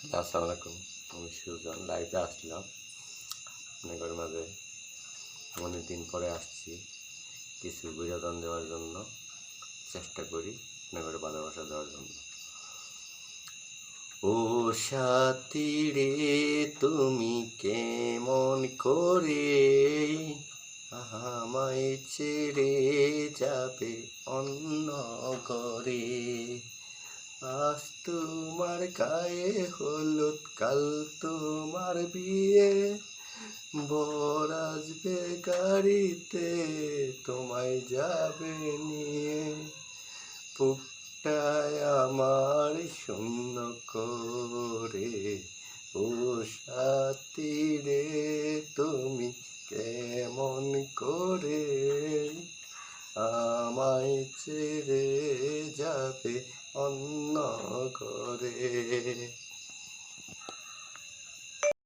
আসসালামু আলাইকুম। আমি সুজন লাইভে আসলাম আপনাদের মাঝে। অনেকদিন পরে আসছি, কিছু বিনোদন দেওয়ার জন্য চেষ্টা করি, আপনাদের ভালোবাসা দেওয়ার জন্য। ও সাথী রে, তুমি কেমন করে আমায় ছেড়ে যাবে অন্য ঘরে? আজ তোমার গায়ে হলুদ, কাল তোমার বিয়ে, বর আসবে গাড়িতে তোমায় যাবে নিয়ে। বুকটায় আমার শূন্য করে, ও সাথী রে, তুমি কেমন করে আমায় ছেড়ে যাবে অন্য ঘরে?